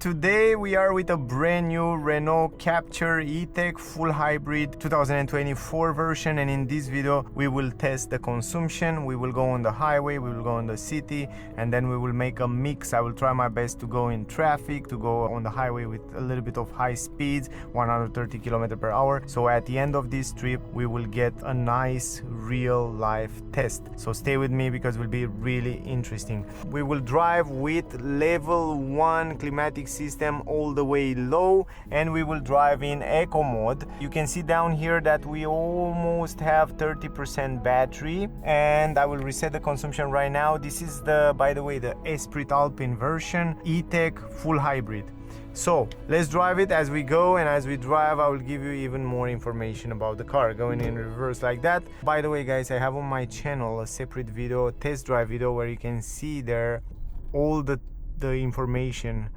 Today we are with a brand new Renault Captur E-Tech full hybrid 2024 version, and in this video we will test the consumption. We will go on the highway, we will go on the city, and then we will make a mix. I will try my best to go in traffic, to go on the highway with a little bit of high speeds, 130 km/h. So at the end of this trip we will get a nice real life test. So stay with me because it will be really interesting. We will drive with level 1 climatic system all the way low, and we will drive in eco mode. You can see down here that we almost have 30% battery, and I will reset the consumption right now. This is the, by the way, the Esprit Alpine version E-Tech full hybrid. So let's drive it as we go, and as we drive I will give you even more information about the car going in reverse like that. By the way guys, I have on my channel a separate video, test drive video, where you can see there all the information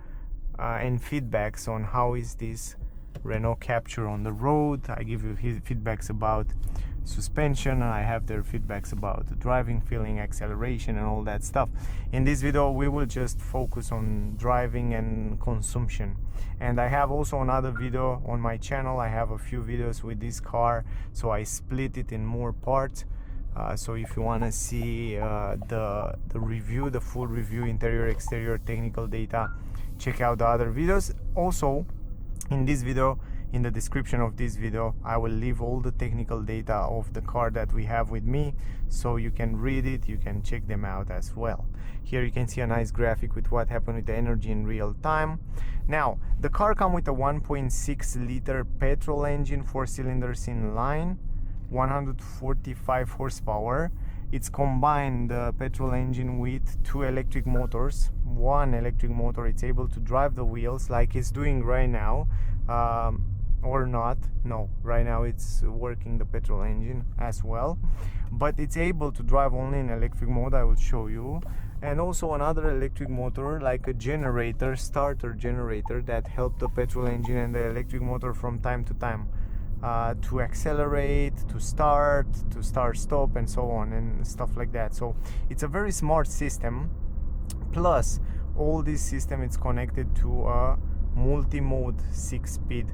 and feedbacks on how is this Renault Captur on the road. I give you feedbacks about suspension, and I have their feedbacks about the driving, feeling, acceleration and all that stuff. In this video we will just focus on driving and consumption, and I have also another video on my channel. I have a few videos with this car, so I split it in more parts. So if you want to see the review, the full review, interior, exterior, technical data, check out the other videos. Also in this video, in the description of this video, I will leave all the technical data of the car that we have with me, so you can read it, you can check them out as well. Here you can see a nice graphic with what happened with the energy in real time. Now the car comes with a 1.6 liter petrol engine, 4 cylinders in line, 145 horsepower. It's combined the petrol engine with 2 electric motors. One electric motor, it's able to drive the wheels like it's doing right now, or not. No, right now it's working the petrol engine as well, but it's able to drive only in electric mode. I will show you. And also another electric motor, like a generator, starter generator, that help the petrol engine and the electric motor from time to time to accelerate, to start, stop, and so on and stuff like that. So it's a very smart system. Plus all this system is connected to a multi-mode 6-speed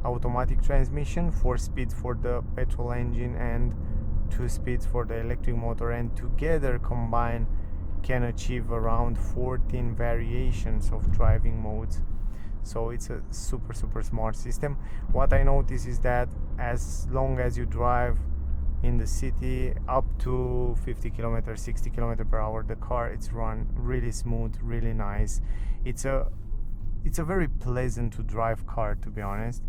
automatic transmission, 4 speeds for the petrol engine and 2 speeds for the electric motor, and together combined can achieve around 14 variations of driving modes. So it's a super smart system. What I notice is that as long as you drive in the city up to 50 kilometers, 60 km/h, the car, it's run really smooth, really nice. It's a very pleasant to drive car, to be honest.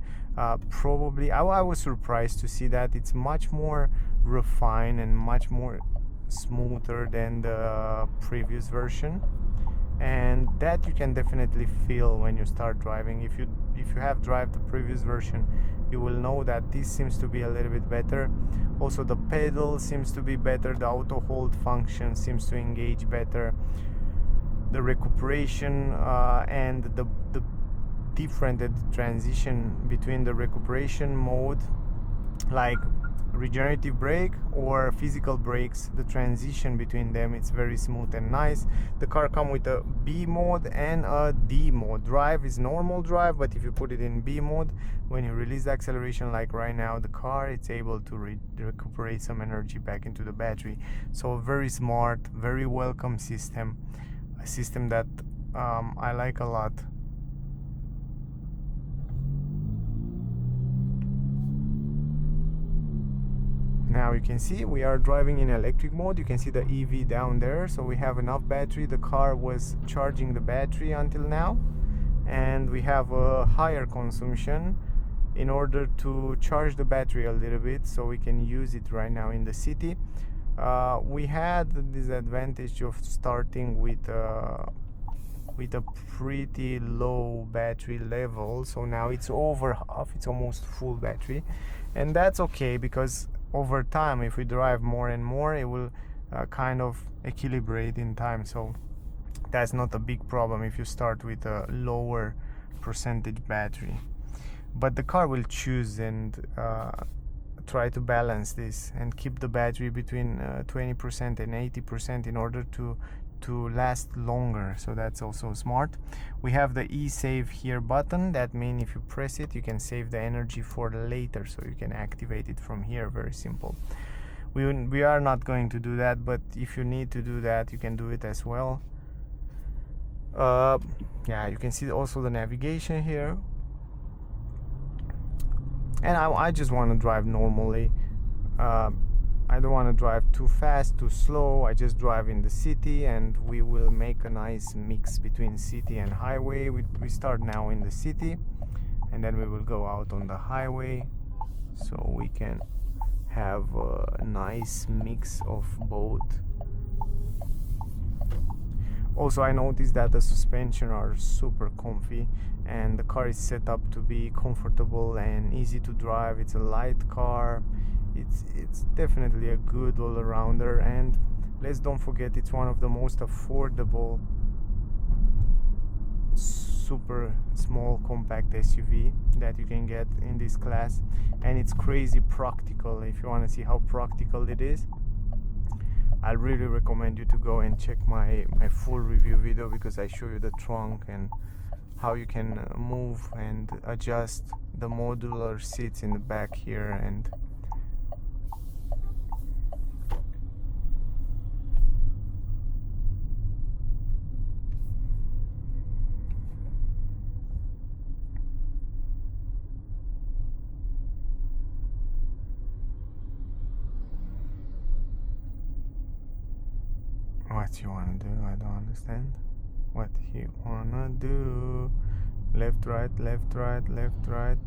Probably I was surprised to see that it's much more refined and much more smoother than the previous version, and that you can definitely feel when you start driving. If you have driven the previous version, you will know that this seems to be a little bit better. Also the pedal seems to be better, the auto hold function seems to engage better, the recuperation and the different transition between the recuperation mode, like regenerative brake or physical brakes, the transition between them, it's very smooth and nice. The car comes with a B mode and a D mode. Drive is normal drive, but if you put it in B mode, when you release the acceleration like right now, the car, it's able to recuperate some energy back into the battery. So a very smart, very welcome system, a system that I like a lot. Now you can see we are driving in electric mode. You can see the EV down there, so we have enough battery. The car was charging the battery until now, and we have a higher consumption in order to charge the battery a little bit so we can use it right now in the city. We had the disadvantage of starting with a pretty low battery level, so now it's over half, it's almost full battery, and that's okay because over time, if we drive more and more, it will kind of equilibrate in time. So that's not a big problem if you start with a lower percentage battery. But the car will choose and try to balance this and keep the battery between 20% and 80% in order to to last longer, so that's also smart. We have the e-save here button. That means if you press it, you can save the energy for later, so you can activate it from here. Very simple. We are not going to do that, but if you need to do that, you can do it as well. Yeah, you can see also the navigation here, and I just want to drive normally. I don't want to drive too fast, too slow. I just drive in the city, and we will make a nice mix between city and highway. We start now in the city, and then we will go out on the highway, so we can have a nice mix of both. Also, I noticed that the suspension are super comfy, and the car is set up to be comfortable and easy to drive. It's a light car. It's definitely a good all-arounder, and let's don't forget it's one of the most affordable super small compact SUV that you can get in this class, and it's crazy practical. If you want to see how practical it is, I really recommend you to go and check my full review video, because I show you the trunk and how you can move and adjust the modular seats in the back here. And what you wanna do? I don't understand. What you wanna do? Left, right, left, right, left, right.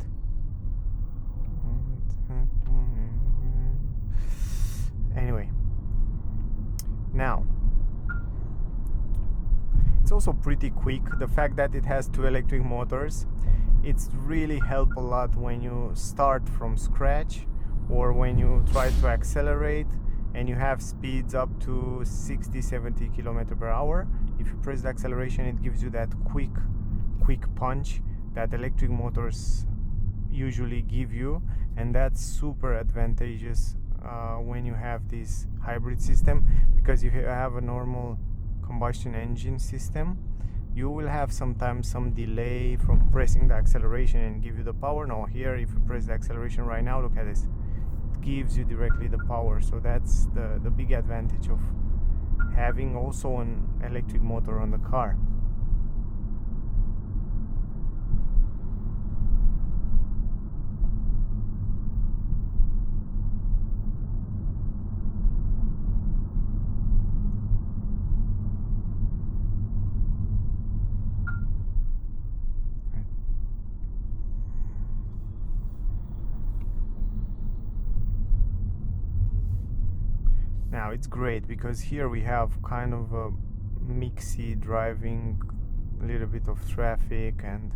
Anyway, now it's also pretty quick. The fact that it has 2 electric motors, it's really help a lot when you start from scratch, or when you try to accelerate and you have speeds up to 60-70 km/h. If you press the acceleration, it gives you that quick punch that electric motors usually give you, and that's super advantageous when you have this hybrid system, because if you have a normal combustion engine system, you will have sometimes some delay from pressing the acceleration and give you the power. Now here, if you press the acceleration right now, look at this, it gives you directly the power. So that's the big advantage of having also an electric motor on the car. Now it's great because here we have kind of a mixy driving, a little bit of traffic and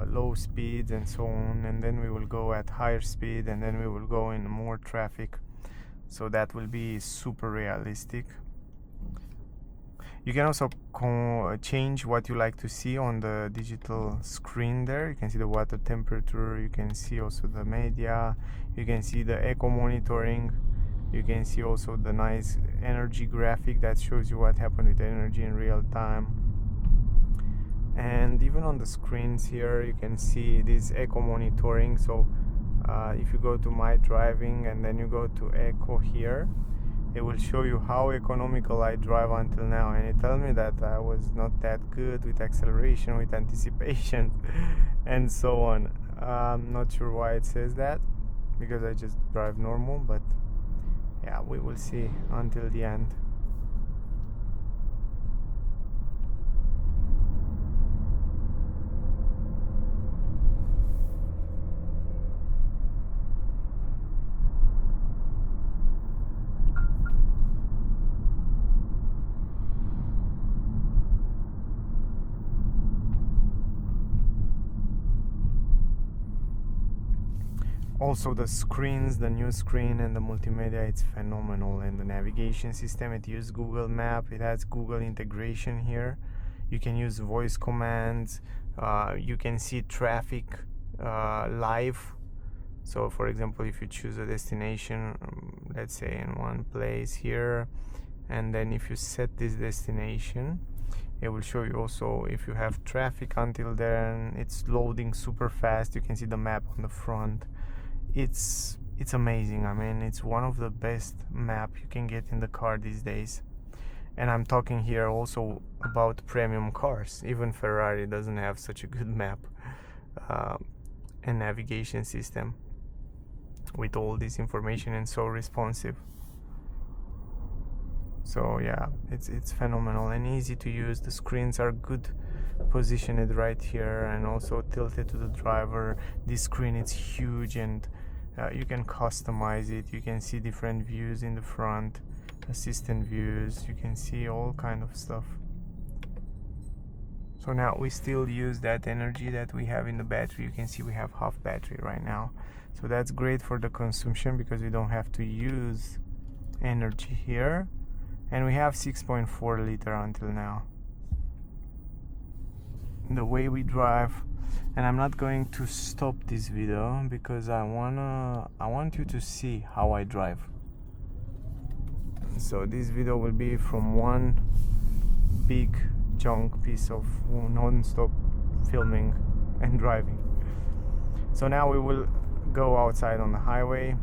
low speeds and so on, and then we will go at higher speed, and then we will go in more traffic, so that will be super realistic. You can also change what you like to see on the digital screen there. You can see the water temperature, you can see also the media, you can see the eco monitoring. You can see also the nice energy graphic that shows you what happened with the energy in real time. And even on the screens here, you can see this eco monitoring. So if you go to my driving and then you go to eco here, it will show you how economical I drive until now, and it tells me that I was not that good with acceleration, with anticipation and so on. I'm not sure why it says that, because I just drive normal, but yeah, we will see until the end. Also the screens, the new screen and the multimedia, it's phenomenal. And the navigation system, it uses Google Map, it has Google integration here. You can use voice commands, you can see traffic live. So for example, if you choose a destination, let's say in one place here, and then if you set this destination, it will show you also if you have traffic until then. It's loading super fast. You can see the map on the front. It's amazing. I mean, it's one of the best map you can get in the car these days. And I'm talking here also about premium cars. Even Ferrari doesn't have such a good map and navigation system with all this information and so responsive. So yeah, it's phenomenal and easy to use. The screens are good positioned right here and also tilted to the driver. This screen is huge, and you can customize it. You can see different views in the front, assistant views. You can see all kind of stuff. So now we still use that energy that we have in the battery. You can see we have half battery right now. So that's great for the consumption because we don't have to use energy here. And we have 6.4 liter until now. The way we drive, and I'm not going to stop this video because I want you to see how I drive. So this video will be from one big chunk piece of non-stop filming and driving. So now we will go outside on the highway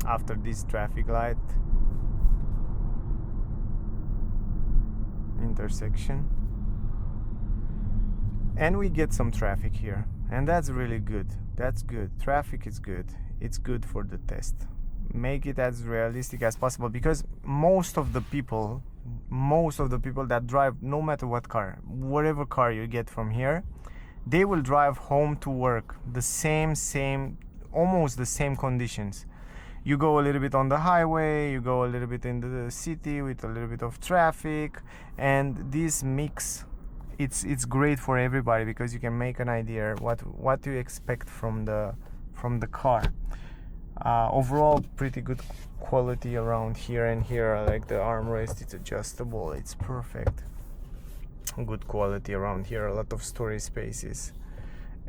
after this traffic light intersection, and we get some traffic here, and that's really good. That's good. Traffic is good. It's good for the test. Make it as realistic as possible, because most of the people that drive, no matter what car, whatever car you get from here, they will drive home to work the same almost the same conditions. You go a little bit on the highway, you go a little bit in the city with a little bit of traffic, and this mix, it's great for everybody because you can make an idea what you expect from the car. Overall, pretty good quality around here and here. I like the armrest, it's adjustable, it's perfect. Good quality around here, a lot of storage spaces,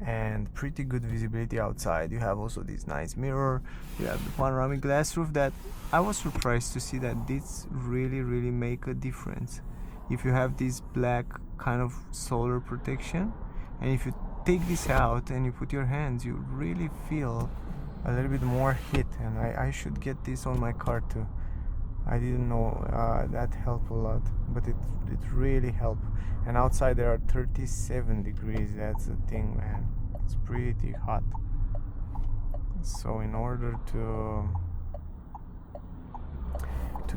and pretty good visibility outside. You have also this nice mirror. You have the panoramic glass roof that I was surprised to see that this really make a difference. If you have this black kind of solar protection, and if you take this out and you put your hands, you really feel a little bit more heat, and I should get this on my car too. I didn't know that helped a lot, but it really helped. And outside there are 37 degrees. That's the thing, man. It's pretty hot. So in order to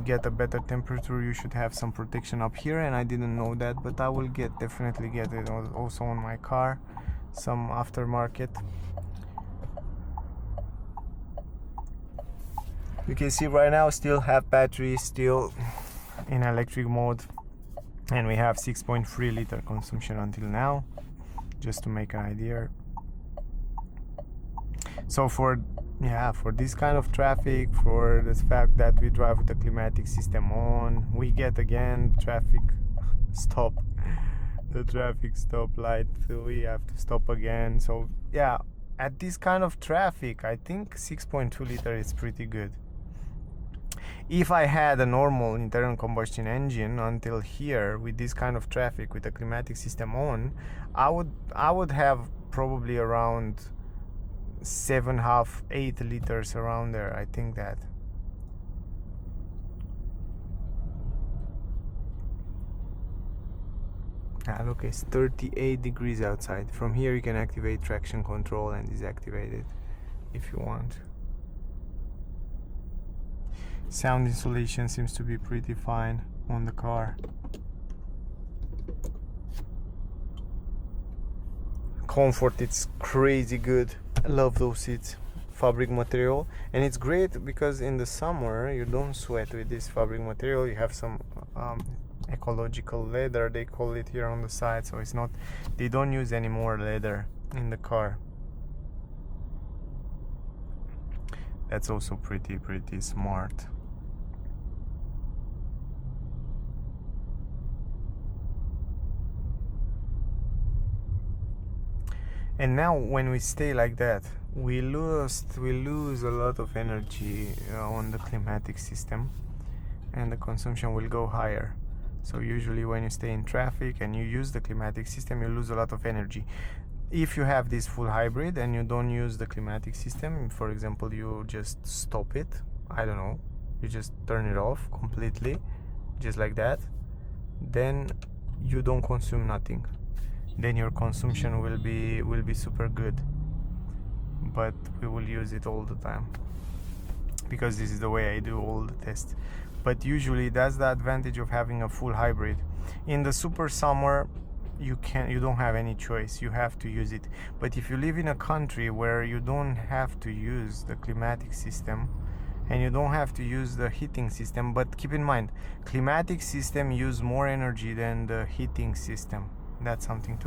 get a better temperature, you should have some protection up here, and I didn't know that, but I will definitely get it also on my car, some aftermarket. You can see right now still have battery, still in electric mode, and we have 6.3 liter consumption until now, just to make an idea. So for this kind of traffic, for the fact that we drive with the climatic system on, we get again traffic stop, the traffic stop light, so we have to stop again. So yeah, at this kind of traffic, I think 6.2 liter is pretty good. If I had a normal internal combustion engine until here with this kind of traffic with the climatic system on, I would have probably around 7.5, 8 liters around there. I think that. Look, it's 38 degrees outside. From here you can activate traction control and deactivate it if you want. Sound insulation seems to be pretty fine on the car. Comfort, it's crazy good. I love those seats. Fabric material, and it's great because in the summer you don't sweat with this fabric material. You have some ecological leather, they call it here on the side, so it's not, they don't use any more leather in the car. That's also pretty smart. And now when we stay like that, we lose a lot of energy on the climatic system, and the consumption will go higher. So usually when you stay in traffic and you use the climatic system, you lose a lot of energy. If you have this full hybrid and you don't use the climatic system, for example, you just stop it, I don't know, you just turn it off completely, just like that, then you don't consume nothing. Then your consumption will be super good. But we will use it all the time because this is the way I do all the tests. But usually that's the advantage of having a full hybrid. In the super summer, you don't have any choice, you have to use it. But if you live in a country where you don't have to use the climatic system and you don't have to use the heating system, but keep in mind, climatic system use more energy than the heating system. That's something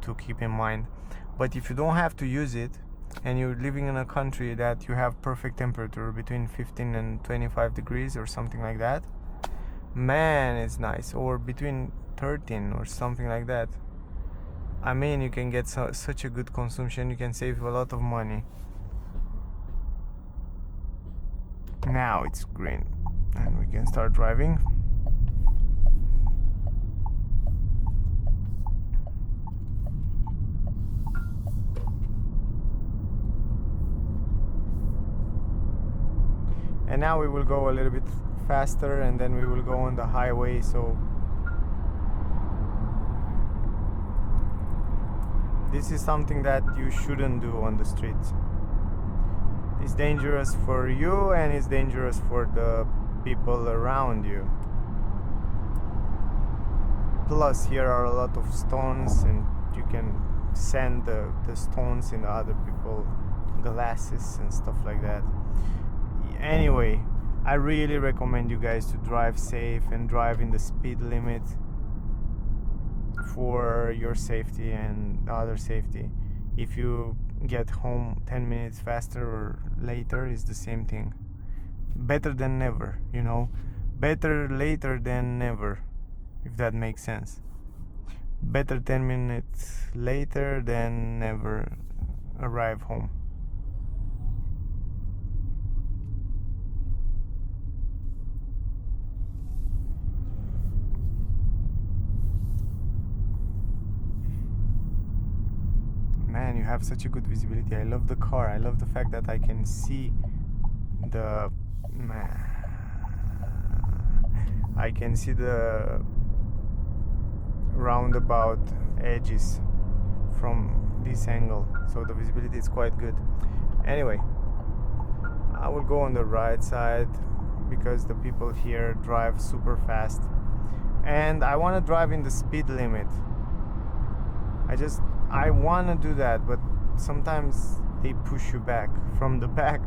to keep in mind. But if you don't have to use it and you're living in a country that you have perfect temperature between 15 and 25 degrees or something like that, man, it's nice. Or between 13 or something like that, I mean, you can get such a good consumption, you can save a lot of money. Now it's green and we can start driving. And now we will go a little bit faster and then we will go on the highway. So this is something that you shouldn't do on the streets. It's dangerous for you and it's dangerous for the people around you. Plus here are a lot of stones and you can send the stones in other people's glasses and stuff like that. Anyway, I really recommend you guys to drive safe and drive in the speed limit for your safety and other safety. If you get home 10 minutes faster or later, it's the same thing. Better than never, you know. Better later than never, if that makes sense. Better 10 minutes later than never arrive home. Man, you have such a good visibility. I love the car. I love the fact that I can see the roundabout edges from this angle, so the visibility is quite good. Anyway, I will go on the right side because the people here drive super fast and I want to drive in the speed limit. I want to do that, but sometimes they push you back from the back.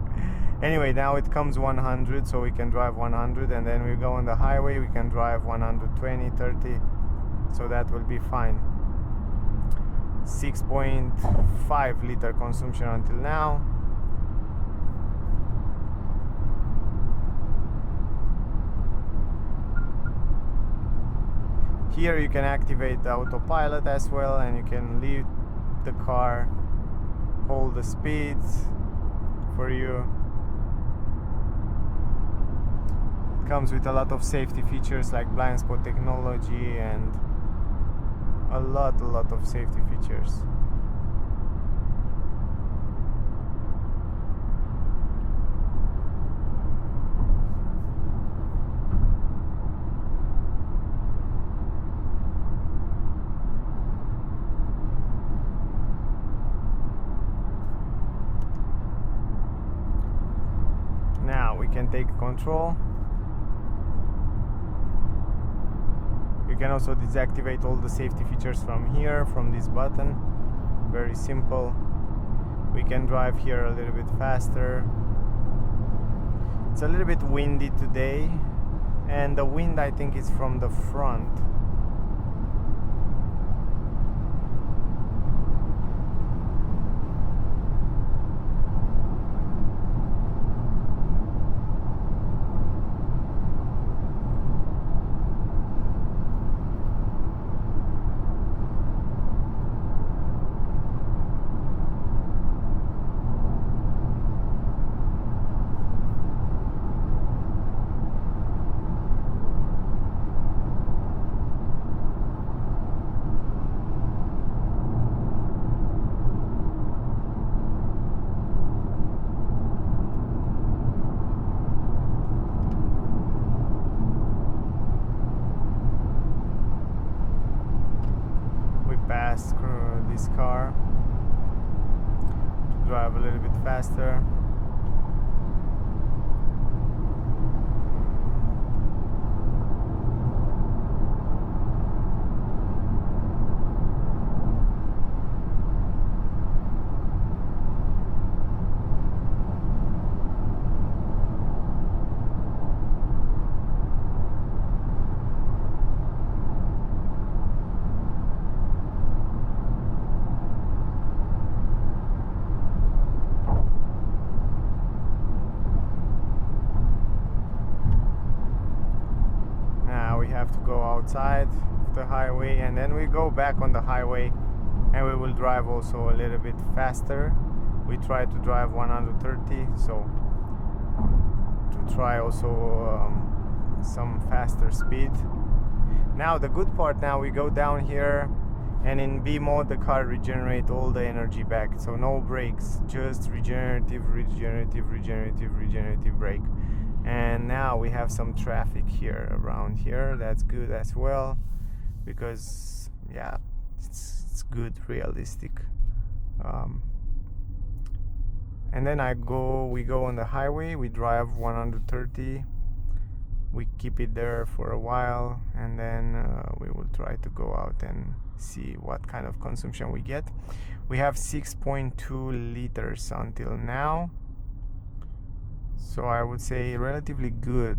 Anyway, now it comes 100, so we can drive 100, and then we go on the highway, we can drive 120, 30, so that will be fine. 6.5 liter consumption until now. Here you can activate the autopilot as well, and you can leave the car, hold the speeds for you. It comes with a lot of safety features like blind spot technology and a lot of safety features. Now we can take control. You can also deactivate all the safety features from here, from this button. Very simple. We can drive here a little bit faster. It's a little bit windy today, and the wind, I think, is from the front. this car to drive a little bit faster. Have to go outside of the highway, and then we go back on the highway, and we will drive also a little bit faster. We try to drive 130, so to try also some faster speed. Now the good part, now we go down here, and in B mode the car regenerates all the energy back, so no brakes, just regenerative brake. And now we have some traffic here around here. That's good as well, because yeah, it's good, realistic. And then we go on the highway, we drive 130, we keep it there for a while, and then we will try to go out and see what kind of consumption we get. We have 6.2 liters until now, so I would say relatively good.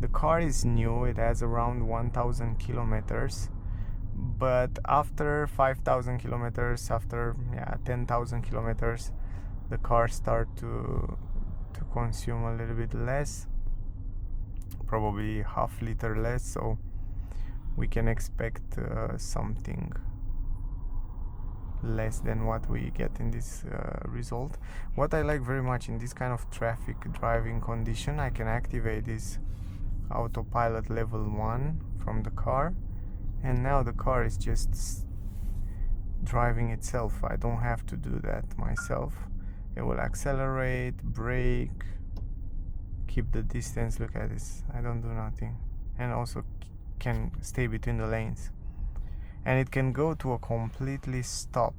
The car is new, it has around 1000 kilometers, but after 5000 kilometers, after 10,000 kilometers, the car start to consume a little bit less, probably half liter less, so we can expect something less than what we get in this result. What I like very much in this kind of traffic driving condition, I can activate this Autopilot level 1 from the car, and now the car is just driving itself. I don't have to do that myself. It will accelerate, brake, keep the distance. Look at this, I don't do nothing, and also can stay between the lanes, and it can go to a completely stop.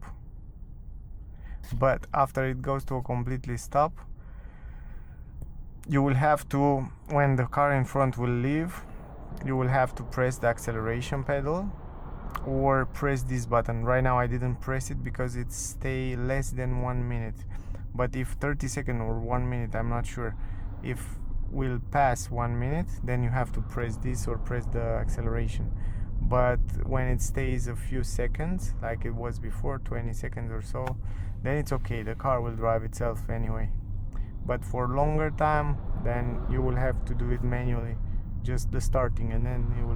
But after it goes to a completely stop, you will have to, when the car in front will leave, you will have to press the acceleration pedal or press this button. Right now I didn't press it because it stay less than 1 minute, but if 30 seconds or 1 minute, I'm not sure, if will pass 1 minute, then you have to press this or press the acceleration. But when it stays a few seconds, like it was before, 20 seconds or so, then it's okay, the car will drive itself anyway. But for longer time, then you will have to do it manually, just the starting, and then you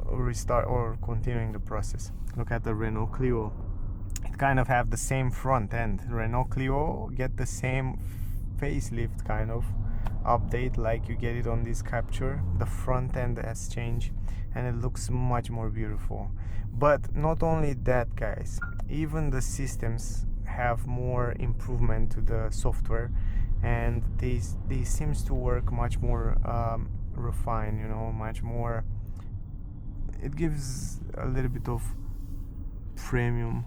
will restart or continuing the process. Look at the Renault Clio. It kind of have the same front end. Renault Clio get the same facelift kind of update like you get it on this Captur. The front end has changed and it looks much more beautiful. But not only that, guys, even the systems have more improvement to the software, and they seems to work much more refined, you know, much more. It gives a little bit of premium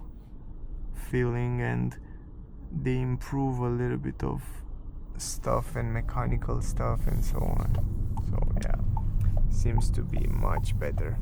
feeling, and they improve a little bit of stuff and mechanical stuff and so on. So yeah, seems to be much better.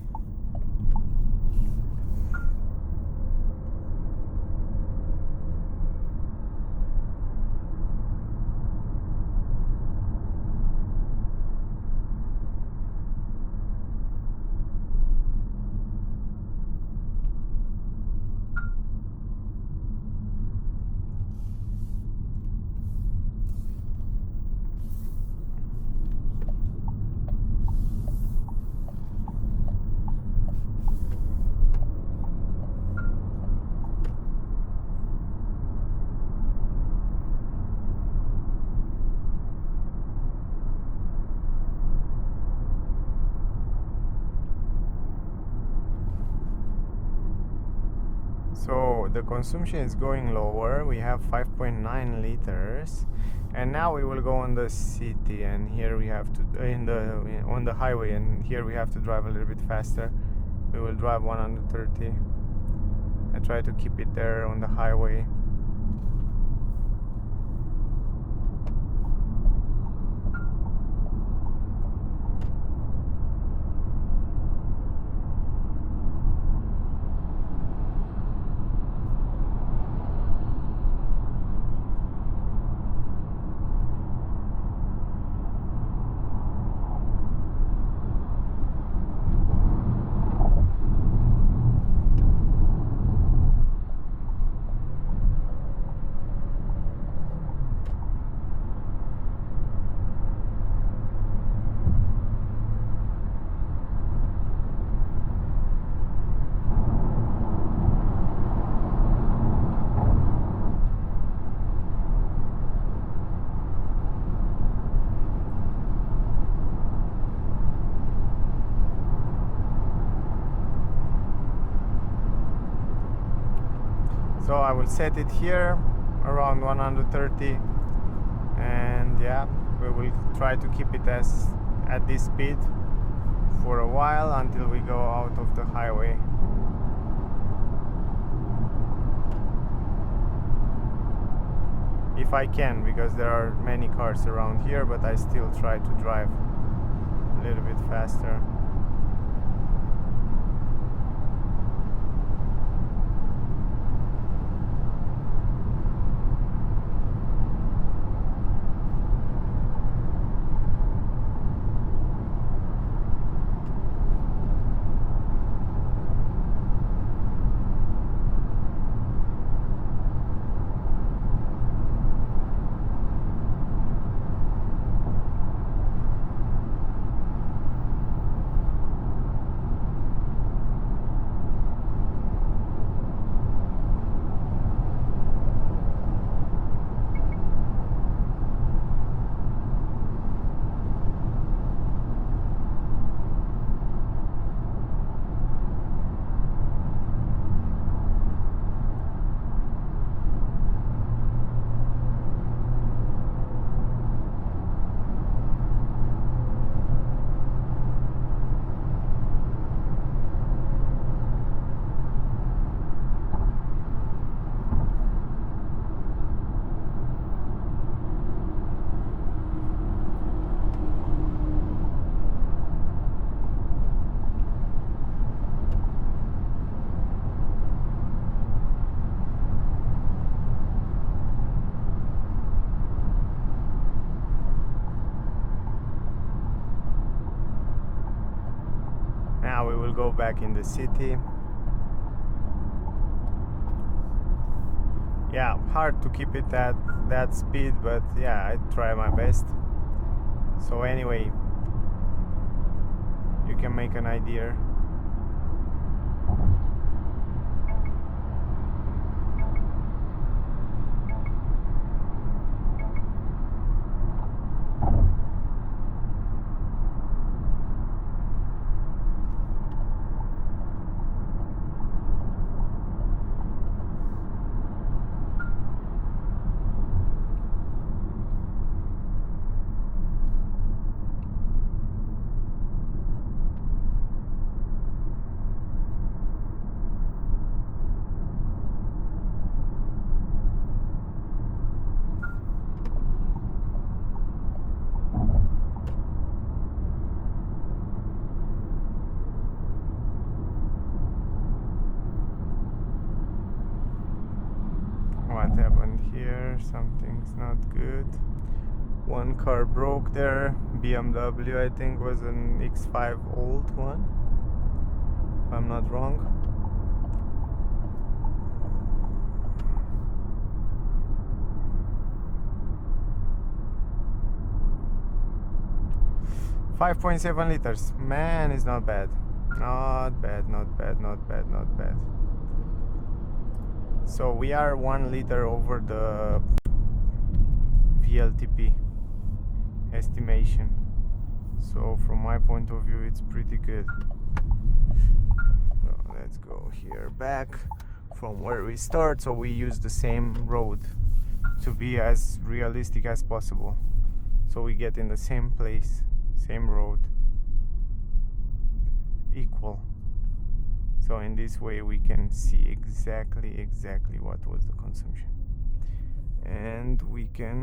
So the consumption is going lower. We have 5.9 liters, and now we will go on the city, and here we have to on the highway, and here we have to drive a little bit faster. we will drive 130. I try to keep it there on the highway. So I will set it here around 130, and yeah, we will try to keep it at this speed for a while until we go out of the highway. If I can, because there are many cars around here, but I still try to drive a little bit faster. Now we will go back in the city. Yeah, hard to keep it at that speed, but yeah, I try my best. So anyway, you can make an idea. What happened here? Something's not good. One car broke there. BMW, I think, was an X5 old one, if I'm not wrong. .7 liters. Man, it's not bad. Not bad, not bad, not bad, not bad. So we are 1 liter over the VLTP estimation. So from my point of view, it's pretty good. So let's go here back from where we start. So we use the same road to be as realistic as possible. So we get in the same place, same road, equal. So in this way we can see exactly what was the consumption, and we can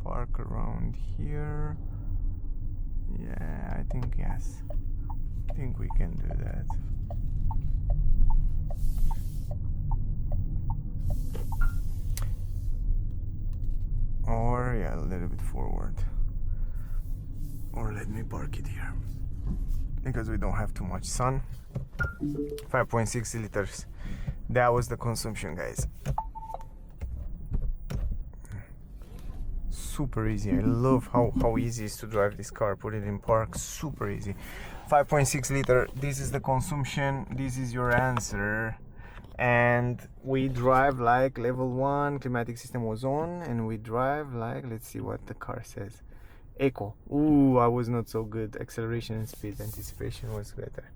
park around here. Yeah, I think yes, I think we can do that. Or yeah, a little bit forward, or let me park it here because we don't have too much sun. 5.6 liters, that was the consumption, guys. Super easy. I love how easy it is to drive this car. Put it in park, super easy. 5.6 liter, this is the consumption, this is your answer. And we drive like level 1, climatic system was on, and we drive like, let's see what the car says, eco. Ooh, I was not so good. Acceleration and speed, anticipation was better.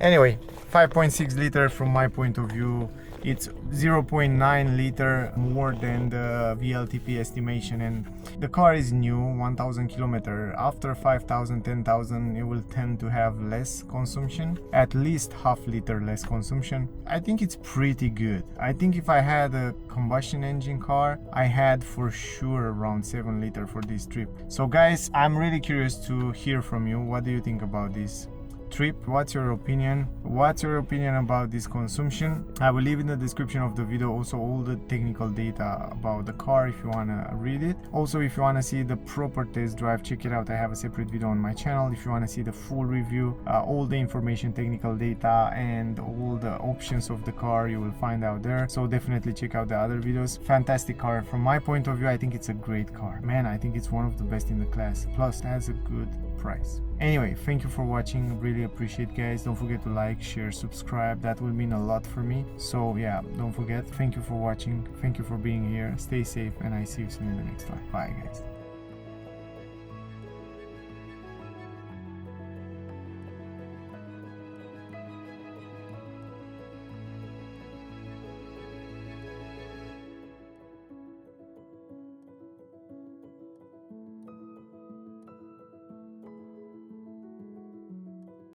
Anyway, 5.6 liter from my point of view, it's 0.9 liter more than the VLTP estimation, and the car is new, 1000 kilometer. After 5000, 10,000, it will tend to have less consumption, at least half liter less consumption. I think it's pretty good. I think if I had a combustion engine car, I had for sure around 7 liter for this trip. So guys, I'm really curious to hear from you. What do you think about this trip? What's your opinion? What's your opinion about this consumption? I will leave in the description of the video also all the technical data about the car if you want to read it. Also, if you want to see the proper test drive, check it out. I have a separate video on my channel. If you want to see the full review, all the information, technical data, and all the options of the car, you will find out there. So definitely check out the other videos. Fantastic car. From my point of view, I think it's a great car. Man, I think it's one of the best in the class. Plus, it has a good price. Anyway, thank you for watching. Really appreciate, guys. Don't forget to like, share, subscribe. That will mean a lot for me. So yeah, don't forget. Thank you for watching. Thank you for being here. Stay safe, and I see you soon in the next one. Bye, guys.